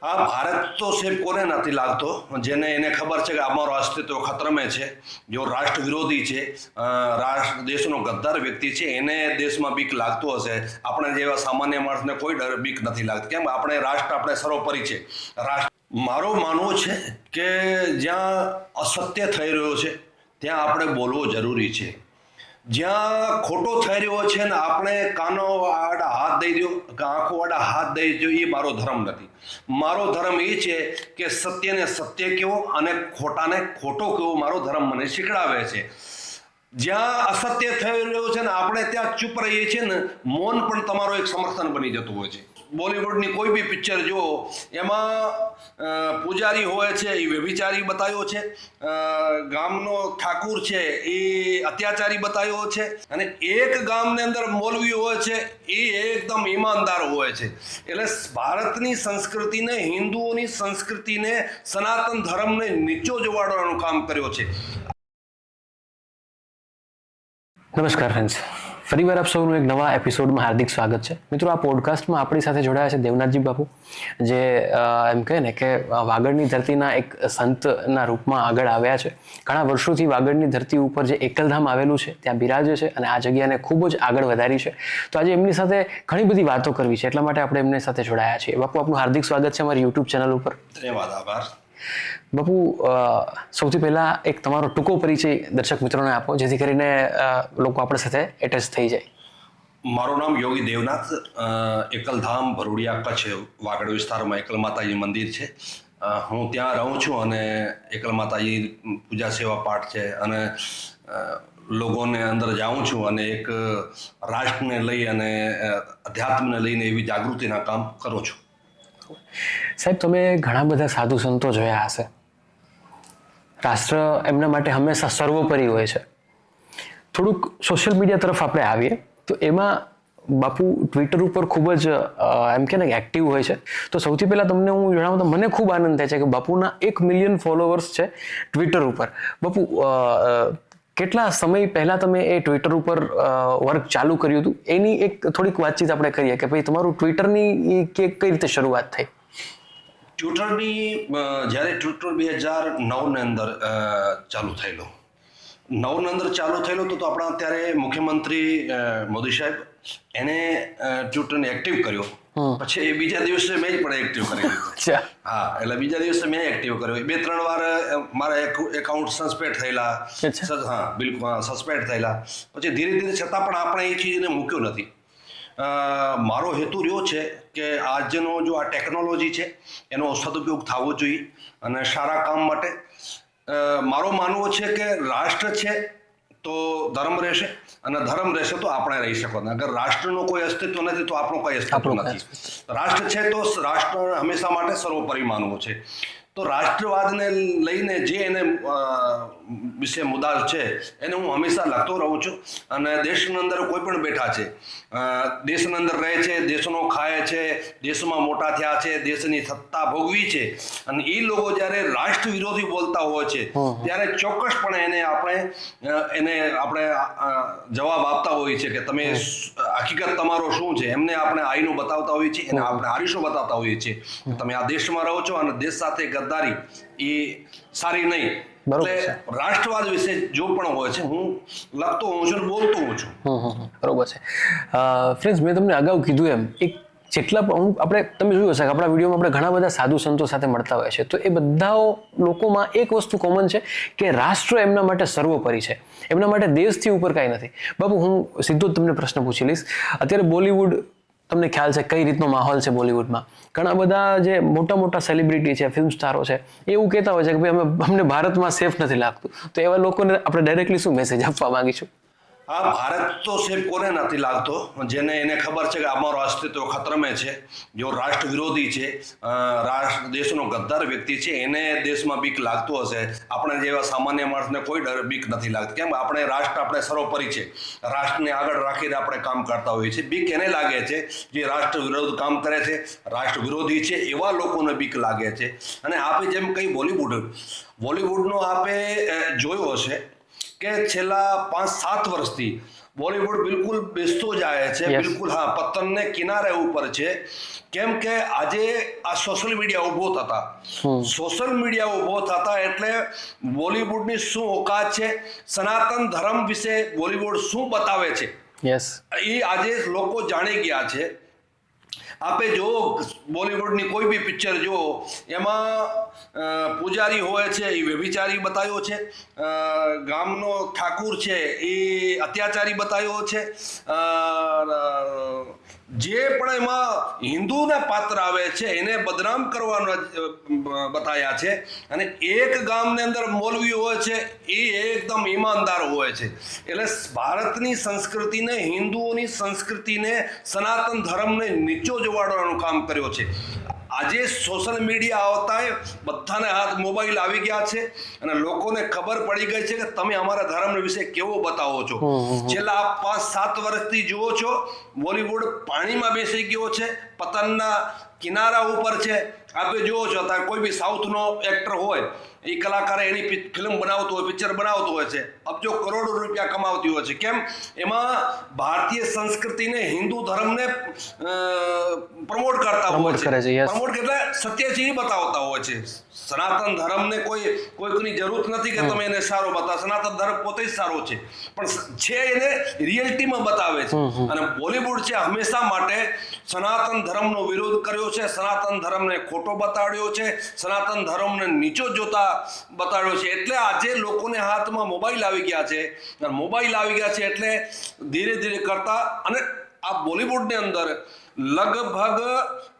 આ ભારત તો સાહેબ કોને નથી લાગતો, જેને એને ખબર છે કે અમારો અસ્તિત્વ ખતરામાં છે, જો રાષ્ટ્ર વિરોધી છે, દેશનો ગદ્દાર વ્યક્તિ છે, એને દેશમાં બીક લાગતું હશે. આપણે જેવા સામાન્ય માણસને કોઈ ડર બીક નથી લાગતી. કેમ? આપણે રાષ્ટ્ર આપણે સર્વોપરી છે. મારો માનવું છે કે જ્યાં અસત્ય થઈ રહ્યો છે ત્યાં આપણે બોલવું જરૂરી છે. જ્યાં ખોટો થઈ રહ્યો છે ને આપણે કાનો આડા હાથ દઈ દો કે આંખો આડા હાથ દઈ દો, એ મારો ધર્મ નથી. મારો ધર્મ એ છે કે સત્યને સત્ય કહેવો અને ખોટાને ખોટો કહેવો મારો ધર્મ મને શીખડાવે છે. જ્યાં અસત્ય થઈ રહ્યું છે ને આપણે ત્યાં ચૂપ રહીએ છીએ ને, મૌન પણ તમારો એક સમર્થન બની જતું હોય છે. બોલિવૂડની કોઈ બી પિક્ચર જુઓ, એમાં પૂજારી હોય છે એ વ્યભિચારી બતાવ્યો છે, ગામનો ઠાકુર છે એ અત્યાચારી બતાવ્યો છે, અને એક ગામની અંદર મૌલવી હોય છે એ એકદમ ઈમાનદાર હોય છે. એટલે ભારતની સંસ્કૃતિને, હિન્દુઓની સંસ્કૃતિને, સનાતન ધર્મને નીચો જવાડવાનું કામ કર્યો છે. નમસ્કાર ફ્રેન્ડ્સ, ફરીવાર આપ સૌનું એક નવા એપિસોડમાં હાર્દિક સ્વાગત છે. મિત્રો, આ પોડકાસ્ટમાં આપણી સાથે જોડાયા છે દેવનાથજી બાપુ, જે એમ કહે ને કે વાગડની ધરતીના એક સંતના રૂપમાં આગળ આવ્યા છે. ઘણા વર્ષોથી વાગડની ધરતી ઉપર જે એકલધામ આવેલું છે ત્યાં બિરાજે છે અને આ જગ્યાને ખૂબ જ આગળ વધારી છે. તો આજે એમની સાથે ઘણી બધી વાતો કરવી છે, એટલા માટે આપણે એમની સાથે જોડાયા છીએ. બાપુ, આપનું હાર્દિક સ્વાગત છે અમારી યુટ્યુબ ચેનલ ઉપર. ધન્યવાદ, આભાર. બાપુ, સૌથી પહેલા એક તમારો ટૂંકો પરિચય દર્શક મિત્રોને આપો, જેથી કરીને લોકો આપણી સાથે એટેચ થઈ જાય. મારું નામ યોગી દેવનાથ, એકલધામ ભરૂડિયા કચ્છ વાગડ વિસ્તારમાં એકલ માતાજી મંદિર છે. હું ત્યાં રહું છું અને એકલ માતાજી પૂજા સેવા પાઠ છે અને લોકોને અંદર જાઉં છું અને એક રાષ્ટ્રને લઈ અને અધ્યાત્મને લઈને એવી જાગૃતિના કામ કરું છું. સાહેબ, તમે ઘણા બધા સાધુ સંતો જોયા હશે. રાષ્ટ્ર એમના માટે હંમેશા સર્વોપરી હોય છે. થોડુંક સોશિયલ મીડિયા તરફ આપણે આવીએ તો એમાં બાપુ ટ્વિટર ઉપર ખૂબ જ એમ કે ને એક્ટિવ હોય છે. તો સૌથી પહેલાં તમને હું જણાવું તો મને ખૂબ આનંદ થાય છે કે બાપુના 1 મિલિયન ફોલોવર્સ છે ટ્વિટર ઉપર. બાપુ, કેટલા સમય પહેલાં તમે એ ટ્વિટર ઉપર વર્ક ચાલુ કર્યું હતું, એની એક થોડીક વાતચીત આપણે કરીએ કે ભાઈ તમારું ટ્વિટરની કઈ રીતે શરૂઆત થઈ? ટ્વિટરની જ્યારે ટ્વિટર 2009 અંદર ચાલુ થયેલું, 9 અંદર ચાલુ થયેલું તો આપણા ત્યારે મુખ્યમંત્રી મોદી સાહેબ એને ટ્વિટરને એક્ટિવ કર્યો. પછી બીજા દિવસે મેં પણ એક્ટિવ કર્યો. હા, એટલે બીજા દિવસે મેં એક્ટિવ કર્યો. 2-3 વાર મારા એકાઉન્ટ સસ્પેન્ડ થયેલા. હા, બિલકુલ સસ્પેન્ડ થયેલા. પછી ધીરે ધીરે છતાં પણ આપણે એ ચીજને મૂક્યો નથી. મારો હેતુ રહ્યો છે કે આજનો જો આ ટેકનોલોજી છે એનો સદુપયોગ થવો જોઈએ અને સારા કામ માટે. મારો માનવો છે કે રાષ્ટ્ર છે તો ધર્મ રહેશે અને ધર્મ રહેશે તો આપણે રહી શકો. અગર રાષ્ટ્રનું કોઈ અસ્તિત્વ નથી તો આપણું કોઈ અસ્તિત્વ નથી. રાષ્ટ્ર છે તો રાષ્ટ્ર હંમેશા માટે સર્વોપરી માનવું છે. તો રાષ્ટ્રવાદને લઈને જે એને વિશે મુદ્દા છે એને હું હંમેશા લખતો રહું છું. અને દેશની અંદર કોઈ પણ બેઠા છે, દેશની અંદર રહે છે, દેશનો ખાય છે, દેશમાં મોટા થયા છે, દેશની સત્તા ભોગવી છે, અને એ લોકો જ્યારે રાષ્ટ્ર વિરોધી બોલતા હોય છે ત્યારે ચોક્કસપણે એને આપણે જવાબ આપતા હોઈએ છીએ કે તમે હકીકત તમારો શું છે. એમને આપણે આઈનું બતાવતા હોઈએ છીએ, એને આપણે આરીશો બતાવતા હોઈએ છીએ. તમે આ દેશમાં રહો છો અને દેશ સાથે ગદ્દારી એ સારી નહીં. એટલે રાષ્ટ્રવાદ વિશે જો પણ હોય છે હું લખતો હોઉં છું, બોલતો હોઉં છું. બરોબર છે. ફ્રેન્ડ્સ, મેં તમને અગાઉ કીધું એમ એક જેટલા આપણે તમે જોયું હશે કે આપણા વિડીયોમાં આપણે ઘણા બધા સાધુ સંતો સાથે મળતા હોય છે. તો એ બધા લોકોમાં એક વસ્તુ કોમન છે કે રાષ્ટ્ર એમના માટે સર્વોપરી છે, એમના માટે દેશથી ઉપર કાંઈ નથી. બાપુ, હું સીધો જ તમને પ્રશ્ન પૂછી લઈશ. અત્યારે બોલિવૂડ, તમને ખ્યાલ છે કઈ રીતનો માહોલ છે બોલિવૂડમાં? ઘણા બધા જે મોટા મોટા સેલિબ્રિટી છે, ફિલ્મ સ્ટારો છે, એવું કહેતા હોય છે કે ભાઈ અમને ભારતમાં સેફ નથી લાગતું. તો એવા લોકોને આપણે ડાયરેક્ટલી શું મેસેજ આપવા માંગીશું? આ ભારત તો સાહેબ કોને નથી લાગતો, જેને એને ખબર છે કે અમારો અસ્તિત્વ ખતરામાં છે, જો રાષ્ટ્ર વિરોધી છે, દેશનો ગદ્દાર વ્યક્તિ છે, એને દેશમાં બીક લાગતું હશે. આપણે જેવા સામાન્ય માણસને કોઈ બીક નથી લાગતી. કેમ? આપણે રાષ્ટ્ર આપણે સર્વોપરી છે. રાષ્ટ્રને આગળ રાખીને આપણે કામ કરતા હોઈએ છીએ. બીક એને લાગે છે જે રાષ્ટ્ર વિરોધ કામ કરે છે, રાષ્ટ્ર વિરોધી છે, એવા લોકોને બીક લાગે છે. અને આપે જેમ કંઈ બોલિવૂડનો આપે જોયો હશે કે છેલ્લા 5-7 વર્ષથી બોલિવૂડ બિલકુલ બેસતો જાય છે, Yes. બિલકુલ હા પતનને કિનારે ઉપર છે. કેમ કે આજે આ સોશિયલ મીડિયા ઊભો થતા, સોશિયલ મીડિયા ઊભો થતા એટલે બોલિવૂડની શું ઓકાત છે, સનાતન ધર્મ વિશે બોલિવૂડ શું બતાવે છે યસ, એ આજે લોકો જાણી ગયા છે. આપે જો બોલિવૂડની કોઈ બી પિક્ચર જો એમાં પૂજારી હોય છે એ વ્યભિચારી બતાવ્યો છે, ગામનો ઠાકુર છે એ અત્યાચારી બતાવ્યો છે, જે પણ એમાં હિન્દુના પાત્ર આવે છે એને બદનામ કરવાના બતાવ્યા છે. અને એક ગામની અંદર મૌલવી હોય છે એ એકદમ ઈમાનદાર હોય છે. એટલે ભારતની સંસ્કૃતિને, હિન્દુઓની સંસ્કૃતિને, સનાતન ધર્મને નીચો જવાડવાનું કામ કર્યો છે. આજે સોશિયલ મીડિયા આવતા બધાને હાથ મોબાઈલ આવી ગયા છે અને લોકોને ખબર પડી ગઈ છે કે તમે અમારા ધર્મ વિશે કેવો બતાવો છો. છેલ્લા 5-7 વર્ષથી જુઓ છો બોલિવૂડ પાણીમાં બેસી ગયો છે, પતનના કિનારા ઉપર છે. આપણે જુઓ છો અત્યારે કોઈ બી સાઉથનો એક્ટર હોય એ કલાકાર એની ફિલ્મ બનાવતો હોય, પિક્ચર બનાવતો હોય છે, અબજો કરોડો રૂપિયા કમાવતી હોય છે. કેમ? એમાં ભારતીય સંસ્કૃતિને, હિન્દુ ધર્મને પ્રમોટ કરતા હોય છે. પ્રમોટ એટલે સત્ય છે એ બતાવતા હોય છે. સનાતન ધર્મને કોઈની જરૂર નથી કે તમે એને સારો બતાવો. સનાતન ધર્મ પોતે જ સારો છે, પણ છે એને રિયલિટીમાં બતાવે છે. અને બોલિવૂડ છે હંમેશા માટે સનાતન ધર્મનો વિરોધ કર્યો છે, સનાતન ધર્મને ખોટો બતાડ્યો છે, સનાતન ધર્મને નીચો જોતા બતાડ્યો છે. એટલે આજે લોકોને હાથમાં મોબાઈલ આવી ગયા છે. મોબાઈલ આવી ગયા છે એટલે ધીરે ધીરે કરતા, અને આ બોલિવૂડની અંદર લગભગ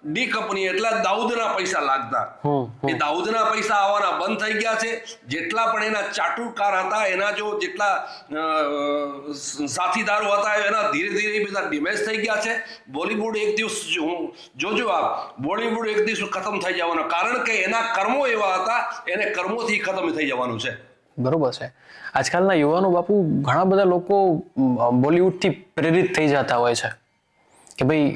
ડી કંપની એટલે દાઉદના પૈસા લાગતા, એ દાઉદના પૈસા આવવાના બંધ થઈ ગયા છે. જેટલા પણ એના ચાટુકાર હતા, એના જો જેટલા સાથીદારો હતા એના ધીરે ધીરે બધા ડિમેજ થઈ ગયા છે. બોલિવૂડ એક દિવસ જોજો આપ, બોલિવૂડ એક દિવસ ખતમ થઈ જવાનો, કારણ કે એના કર્મો એવા હતા, એને કર્મોથી ખતમ થઈ જવાનું છે. બરોબર છે. આજકાલના યુવાનો બાપુ ઘણા બધા લોકો બોલિવૂડથી પ્રેરિત થઈ જતા હોય છે કે ભાઈ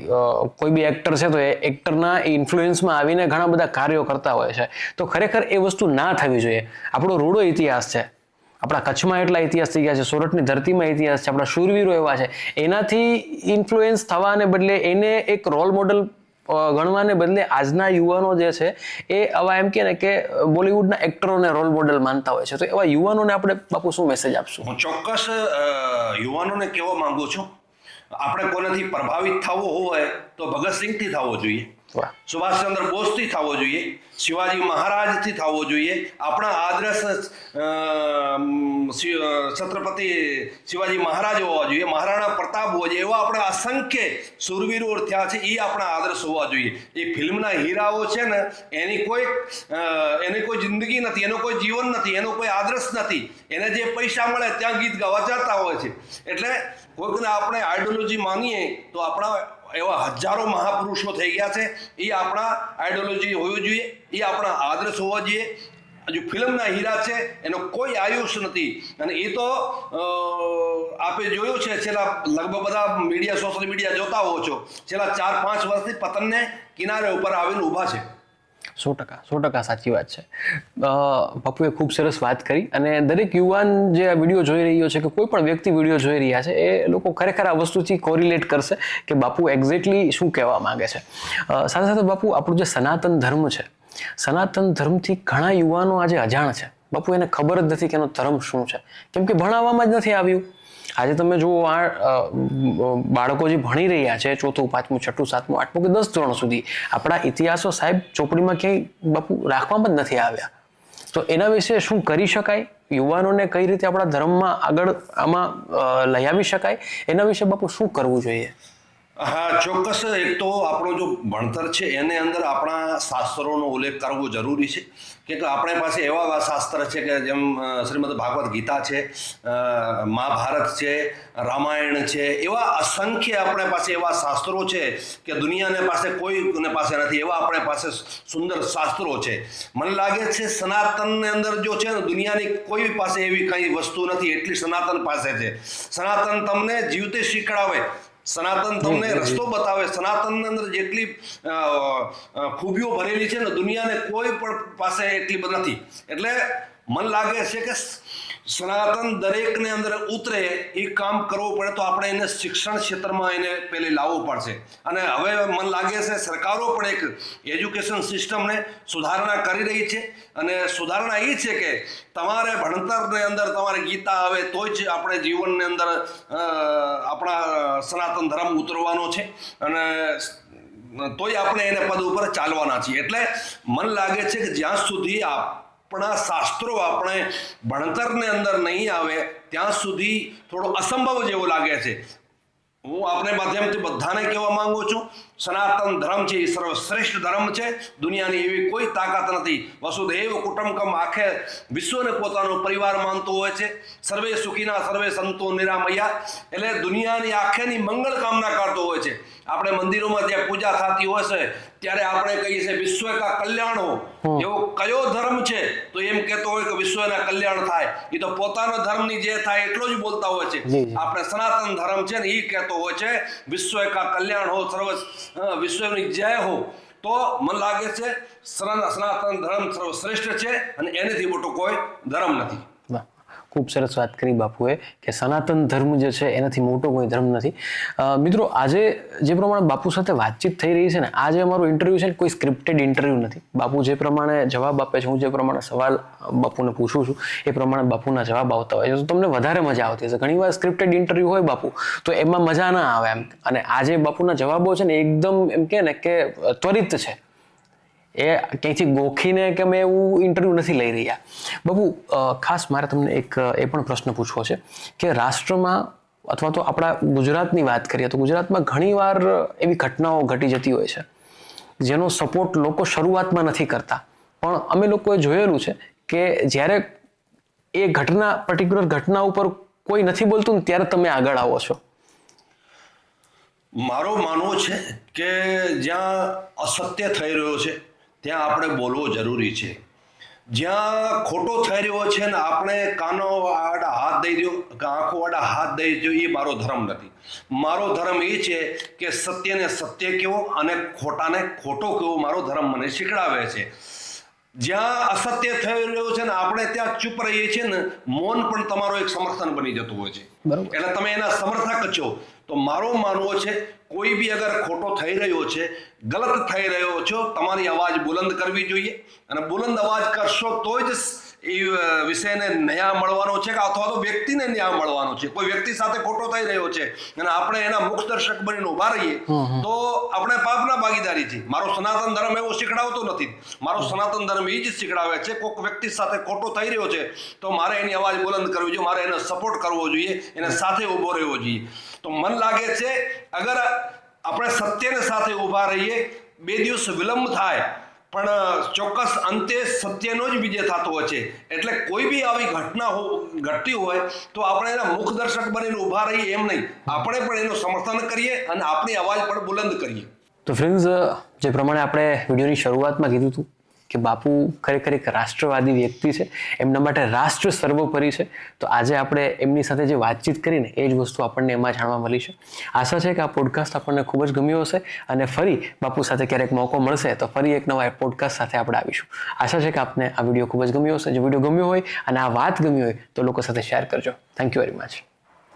કોઈ બી એક્ટર છે તો એ એક્ટરના ઇન્ફ્લુએન્સમાં આવીને ઘણા બધા કાર્યો કરતા હોય છે. તો ખરેખર એ વસ્તુ ના થવી જોઈએ. આપણો રૂડો ઇતિહાસ છે, આપણા કચ્છમાં એટલા ઇતિહાસ થઈ ગયા છે, સોરઠની ધરતીમાં ઇતિહાસ છે, આપણા શૂરવીરો એવા છે. એનાથી ઇન્ફ્લુએન્સ થવાને બદલે, એને એક રોલ મોડલ ગણવાને બદલે આજના યુવાનો જે છે એ આવા એમ કે ને કે બોલિવૂડના એક્ટરોને રોલ મોડલ માનતા હોય છે. તો એવા યુવાનોને આપણે બાપુ શું મેસેજ આપશું? હું ચોક્કસ યુવાનોને કહેવા માંગુ છું, આપણે કોઈનાથી પ્રભાવિત થવો હોય તો ભગતસિંહથી થવો જોઈએ, સુભાષચંદ્ર બોઝથી થવો જોઈએ, શિવાજી મહારાજથી થવો જોઈએ. આપણા આદર્શ છત્રપતિ શિવાજી મહારાજ હોવા જોઈએ, મહારાણા પ્રતાપ હોવા જોઈએ. એવા આપણા અસંખ્ય સુરવીરો થયા છે, એ આપણા આદર્શ હોવા જોઈએ. એ ફિલ્મના હીરાઓ છે ને, એની કોઈ જિંદગી નથી, એનો કોઈ જીવન નથી, એનો કોઈ આદર્શ નથી. એને જે પૈસા મળે ત્યાં ગીત ગાવા જતા હોય છે. એટલે કોઈકને આપણે આઈડિયોલોજી માનીએ તો આપણા એવા હજારો મહાપુરુષો થઈ ગયા છે, એ આપણા આઈડિયોલોજી હોવી જોઈએ, એ આપણા આદર્શ હોવા જોઈએ. હજુ ફિલ્મના હીરા છે, એનો કોઈ આયુષ નથી. અને એ તો આપે જોયું છે, છેલ્લા લગભગ બધા મીડિયા, સોશિયલ મીડિયા જોતા હો છો, છેલ્લા 4-5 વર્ષથી પતનને કિનારે ઉપર આવીને ઊભા છે. 100% સાચી વાત છે. બાપુએ ખૂબ સરસ વાત કરી. અને દરેક યુવાન જે આ વિડીયો જોઈ રહ્યો છે કે કોઈ પણ વ્યક્તિ વિડીયો જોઈ રહ્યા છે, એ લોકો ખરેખર આ વસ્તુથી કોરિલેટ કરશે કે બાપુ એક્ઝેક્ટલી શું કહેવા માંગે છે. સાથે સાથે બાપુ આપણું જે સનાતન ધર્મ છે, સનાતન ધર્મથી ઘણા યુવાનો આજે અજાણ છે. બાપુ એને ખબર જ નથી કે એનો ધર્મ શું છે, કેમ કે ભણાવવામાં જ નથી આવ્યું. આજે તમે જુઓ, આ બાળકો જે ભણી રહ્યા છે 4th, 5th, 6th, 7th, 8th કે 10th ધોરણ સુધી, આપણા ઇતિહાસો સાહેબ ચોપડીમાં ક્યાંય બાપુ રાખવામાં જ નથી આવ્યા. તો એના વિશે શું કરી શકાય? યુવાનોને કઈ રીતે આપણા ધર્મમાં આગળ આમાં લઈ આવી શકાય? એના વિશે બાપુ શું કરવું જોઈએ? હા, ચોક્કસ. એક તો આપણો જો ભણતર છે એને અંદર આપણા શાસ્ત્રોનો ઉલ્લેખ કરવો જરૂરી છે. કે આપણી પાસે એવા શાસ્ત્ર છે કે જેમ શ્રીમદ ભાગવત ગીતા છે, મહાભારત છે, રામાયણ છે, એવા અસંખ્ય આપણે પાસે એવા શાસ્ત્રો છે કે દુનિયાને પાસે કોઈને પાસે નથી. એવા આપણે પાસે સુંદર શાસ્ત્રો છે. મને લાગે છે સનાતનની અંદર જો છે ને, દુનિયાની કોઈ પાસે એવી કઈ વસ્તુ નથી એટલી સનાતન પાસે છે. સનાતન તમને જીવતે શીખડાવે, સનાતન તમને રસ્તો બતાવે. સનાતનની અંદર જેટલી ખૂબીઓ ભરેલી છે ને, દુનિયાને કોઈ પણ પાસે એટલી બધી નથી. એટલે મને લાગે છે કે સનાતન દરેકને અંદર ઉતરે એ કામ કરવું પડે તો આપણે એને શિક્ષણ ક્ષેત્રમાં એને પહેલે લાવવું પડશે. અને હવે મને લાગે છે સરકારો પણ એક એજ્યુકેશન સિસ્ટમને સુધારણા કરી રહી છે. અને સુધારણા એ છે કે તમારે ભણતરની અંદર તમારે ગીતા આવે તો જ આપણે જીવનની અંદર આપણા સનાતન ધર્મ ઉતરવાનો છે અને તોય આપણે એને પદ ઉપર ચાલવાના છીએ. એટલે મને લાગે છે કે જ્યાં સુધી આપણા શાસ્ત્રો આપણે ભણતરની અંદર નહીં આવે ત્યાં સુધી થોડો અસંભવ જેવો લાગે છે. હું આપણે માધ્યમથી બધાને કહેવા માંગુ છું, સનાતન ધર્મ છે એ સર્વશ્રેષ્ઠ ધર્મ છે. દુનિયાની એવી કોઈ તાકાત નથી. વસુધૈવ કુટુંબકમ આખે વિશ્વને પોતાનો પરિવાર માનતો હોય છે. સર્વે સુખીના સર્વે સંતો નિરામયા, એટલે દુનિયાની આખેની મંગળ કામના કરતો હોય છે. આપણે મંદિરોમાં જ્યાં પૂજા થતી હોય છે ત્યારે આપણે કહીએ છીએ વિશ્વ કા કલ્યાણ હો. એવો કયો ધર્મ છે તો એમ કહેતો હોય કે વિશ્વના કલ્યાણ થાય. એ તો પોતાનો ધર્મની જે થાય એટલો જ બોલતા હોય છે. આપણે સનાતન ધર્મ છે ને એ કહેતો હોય છે વિશ્વ કા કલ્યાણ હો, સર્વ વિશ્વની જય હો. તો મને લાગે છે સનાતન ધર્મ સર્વશ્રેષ્ઠ છે અને એનાથી મોટો કોઈ ધર્મ નથી. ખૂબ સરસ વાત કરી બાપુએ કે સનાતન ધર્મ જે છે એનાથી મોટો કોઈ ધર્મ નથી. મિત્રો, આજે જે પ્રમાણે બાપુ સાથે વાતચીત થઈ રહી છે ને, આજે અમારો ઇન્ટરવ્યુ છે ને કોઈ સ્ક્રિપ્ટેડ ઇન્ટરવ્યુ નથી. બાપુ જે પ્રમાણે જવાબ આપે છે, હું જે પ્રમાણે સવાલ બાપુને પૂછું છું એ પ્રમાણે બાપુના જવાબ આવતા હોય છે, તો તમને વધારે મજા આવતી હશે. ઘણીવાર સ્ક્રિપ્ટેડ ઇન્ટરવ્યુ હોય બાપુ તો એમાં મજા ના આવે એમ. અને આજે બાપુના જવાબો છે ને એકદમ એમ કે ને કે ત્વરિત છે. એ ક્યાંયથી ગોખીને કે મેં એવું ઇન્ટરવ્યુ નથી લઈ રહ્યા. બાપુ, ખાસ મારે તમને એક એ પણ પ્રશ્ન પૂછવો છે કે રાષ્ટ્રમાં અથવા તો આપણા ગુજરાતની વાત કરીએ તો ગુજરાતમાં ઘણીવાર એવી ઘટનાઓ ઘટી જતી હોય છે જેનો સપોર્ટ લોકો શરૂઆતમાં નથી કરતા, પણ અમે લોકોએ જોયેલું છે કે જ્યારે એ પર્ટિક્યુલર ઘટના ઉપર કોઈ નથી બોલતું ને ત્યારે તમે આગળ આવો છો. મારો માનવું છે કે જ્યાં અસત્ય થઈ રહ્યો છે ત્યાં આપણે બોલવું જરૂરી છે. જ્યાં ખોટો થઈ રહ્યો છે ને આપણે કાનો આડા હાથ દઈ દો કે આંખો આડા હાથ દઈ દો, એ મારો ધર્મ નથી. મારો ધર્મ એ છે કે સત્યને સત્ય કહેવો અને ખોટાને ખોટો કહેવો મારો ધર્મ મને શીખડાવે છે. જ્યાં અસત્ય થઈ રહ્યું છે ને આપણે ત્યાં ચૂપ રહીએ છીએ ને, મૌન પણ તમારો એક સમર્થન બની જતું હોય છે. એટલે તમે એના સમર્થક છો. તો મારો માનવો છે કોઈ બી અગર ખોટો થઈ રહ્યો છે, ગલત થઈ રહ્યો છો, તમારી અવાજ બુલંદ કરવી જોઈએ. અને બુલંદ અવાજ કરશો તો જ એ વિષયને ન્યાય મળવાનો છે કે અથવા તો વ્યક્તિને ન્યાય મળવાનો છે. કોઈ વ્યક્તિ સાથે ખોટો થઈ રહ્યો છે અને આપણે એના મુખદર્શક બનીને ઉભા રહીએ તો આપણે પાપના ભાગીદારી છે. મારો સનાતન ધર્મ એવો શીખડાવતો નથી. મારો સનાતન ધર્મ એ જ શીખડાવે છે કોઈક વ્યક્તિ સાથે ખોટો થઈ રહ્યો છે તો મારે એની અવાજ બુલંદ કરવી જોઈએ, મારે એને સપોર્ટ કરવો જોઈએ, એને સાથે ઊભો રહેવો જોઈએ. તો મને લાગે છે અગર આપણે સત્યને સાથે ઊભા રહીએ, 2 દિવસ વિલંબ થાય પણ ચોક્કસ અંતે સત્યનો જ વિજય થતો હોય છે. એટલે કોઈ બી આવી ઘટના ઘટતી હોય તો આપણે એના મુખદર્શક બનીને ઊભા રહીએ એમ નહીં, આપણે પણ એનું સમર્થન કરીએ અને આપણી અવાજ પણ બુલંદ કરીએ. તો ફ્રેન્ડ્સ, જે પ્રમાણે આપણે વિડીયોની શરૂઆતમાં કીધું હતું કે બાપુ ખરેખર એક રાષ્ટ્રવાદી વ્યક્તિ છે, એમના માટે રાષ્ટ્ર સર્વોપરી છે. તો આજે આપણે એમની સાથે જે વાતચીત કરીને એ જ વસ્તુ આપણને એમાં જાણવા મળી છે. આશા છે કે આ પોડકાસ્ટ આપણને ખૂબ જ ગમ્યો હશે અને ફરી બાપુ સાથે ક્યારેક મોકો મળશે તો ફરી એક નવા પોડકાસ્ટ સાથે આપણે આવીશું. આશા છે કે આપને આ વિડીયો ખૂબ જ ગમ્યો હશે. જો વિડીયો ગમ્યો હોય અને આ વાત ગમી હોય તો લોકો સાથે શેર કરજો. Thank you very much.